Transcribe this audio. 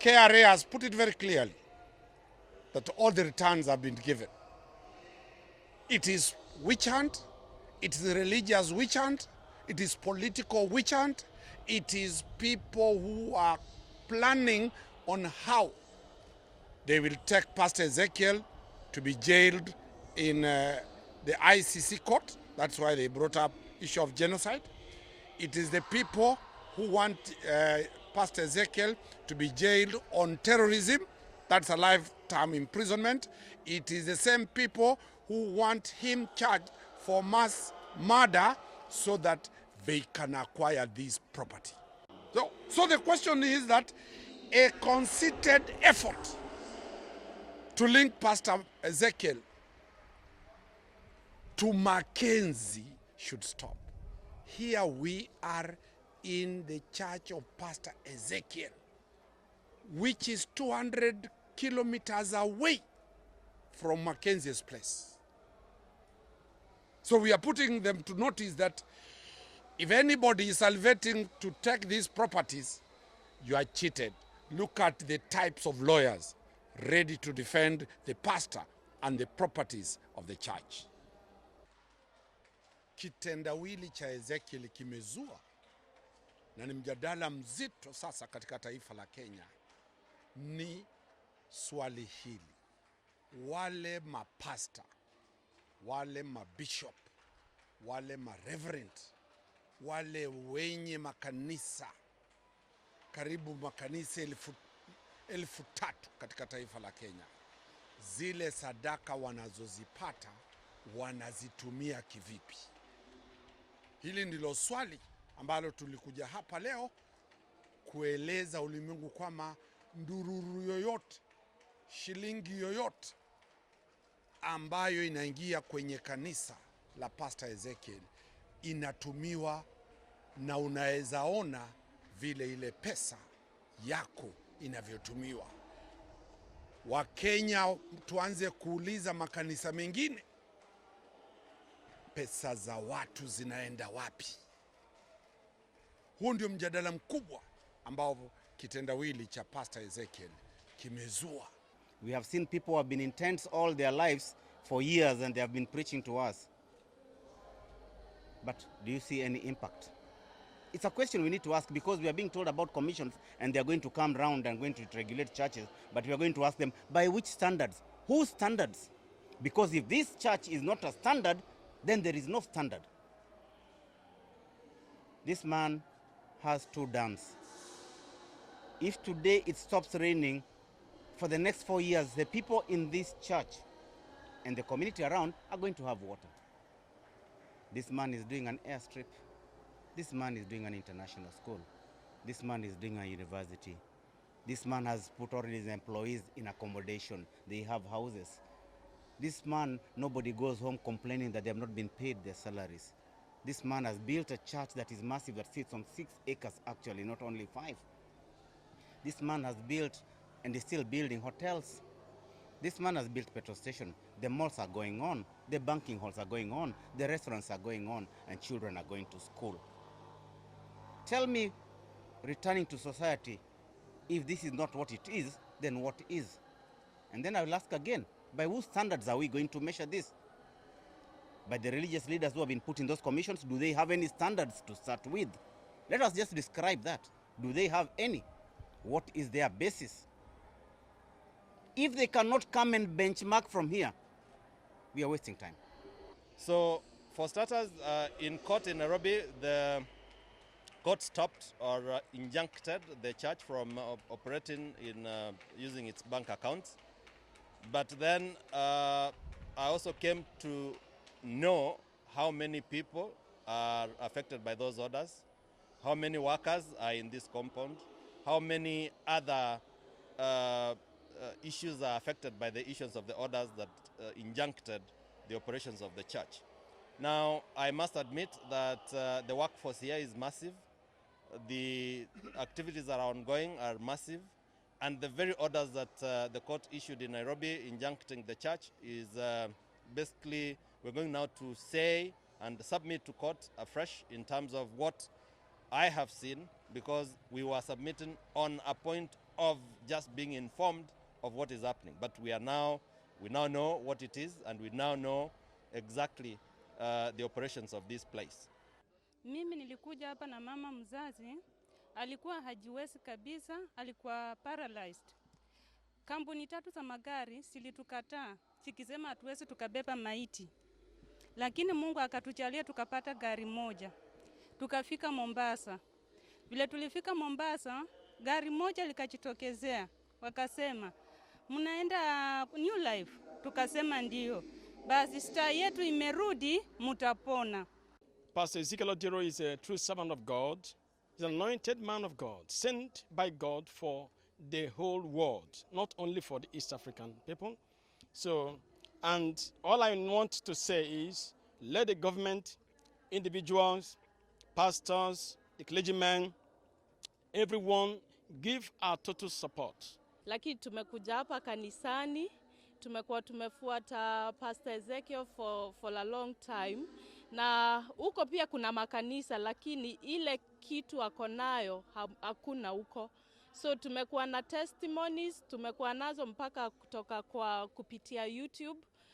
KRA has put it very clearly that all the returns have been given. It is witch hunt, it is religious witch hunt, it is political witch hunt, it is people who are planning on how they will take Pastor Ezekiel to be jailed in the ICC court. That's why they brought up issue of genocide. It is the people who want Pastor Ezekiel to be jailed on terrorism. That's a lifetime imprisonment. It is the same people who want him charged for mass murder so that they can acquire this property. So the question is that a concerted effort to link Pastor Ezekiel to Mackenzie should stop. Here we are in the church of Pastor Ezekiel, which is 200 kilometers away from Mackenzie's place. So we are putting them to notice that if anybody is salivating to take these properties, you are cheated. Look at the types of lawyers ready to defend the pastor and the properties of the church. Kitendawili cha Ezekiel kimezua na ni mjadala mzito sasa katika taifa la Kenya. Ni swali hili. Wale mapasta, wale mabishop, wale mareverend, wale wenye makanisa, karibu makanisa elfu tatu katika taifa la Kenya, zile sadaka wanazozipata wanazitumia kivipi? Hili ndilo swali ambalo tulikuja hapa leo kueleza ulimwengu kwamba ndururu yoyote, shilingi yoyote ambayo inaingia kwenye kanisa la Pastor Ezekiel inatumiwa, na unaweza ona vile ile pesa yako inavyotumiwa. Wakenya tuanze kuuliza makanisa mengine, pesa za watu zinaenda wapi? Huo ndio mjadala mkubwa ambao kitendawili cha Pastor Ezekiel kimezua. We have seen people who have been in tents all their lives for years and they have been preaching to us. But do you see any impact? It's a question we need to ask, because we are being told about commissions and they are going to come round and going to regulate churches, but we are going to ask them, by which standards? Whose standards? Because if this church is not a standard, then there is no standard. This man has 2 dams. If today it stops raining, for the next 4 years, the people in this church and the community around are going to have water. This man is doing an airstrip. This man is doing an international school. This man is doing a university. This man has put all his employees in accommodation. They have houses. This man, nobody goes home complaining that they have not been paid their salaries. This man has built a church that is massive, that sits on 6 acres actually, not only 5. This man has built and is still building hotels. This man has built petrol station. The malls are going on. The banking halls are going on. The restaurants are going on, and children are going to school. Tell me, returning to society, if this is not what it is, then what is? And then I will ask again, by whose standards are we going to measure this? By the religious leaders who have been put in those commissions? Do they have any standards to start with? Let us just describe that. Do they have any? What is their basis? If they cannot come and benchmark from here, we are wasting time. So, for starters, in court in Nairobi, the court stopped or injuncted the church from operating in using its bank accounts. But then I also came to know how many people are affected by those orders, how many workers are in this compound, how many other issues are affected by the issues of the orders that injuncted the operations of the church. Now, I must admit that the workforce here is massive. The activities that are ongoing are massive. And the very orders that the court issued in Nairobi injuncting the church is basically, we're going now to say and submit to court afresh in terms of what I have seen, because we were submitting on a point of just being informed of what is happening. But we now know what it is, and we now know exactly the operations of this place. Mimi nilikuja hapa na mama mzazi, alikuwa hajiwezi kabisa, alikuwa paralyzed. Kampuni 3 za magari zilitukataa, zikisema hatuwezi tukabeba maiti. Lakini Mungu akatujalia tukapata gari moja. Tukafika Mombasa. Vile tulifika Mombasa, gari moja likajitokezea. Wakasema, "Mnaenda New Life?" Tukasema ndio. Basi star yetu imerudi, mutapona. Pastor Ezekiel Odero is a true servant of God. He's an anointed man of God, sent by God for the whole world, not only for the East African people. So, and all I want to say is, let the government, individuals, pastors, the clergymen, everyone give our total support. Lakini tumekuja hapa kanisani, tumekuwa tumefuata Pastor Ezekiel for a long time, na huko pia kuna makanisa, lakini ile kitu akonayo hakuna huko. So tumekuwa na testimonies, tumekuwa nazo mpaka kutoka kwa kupitia YouTube.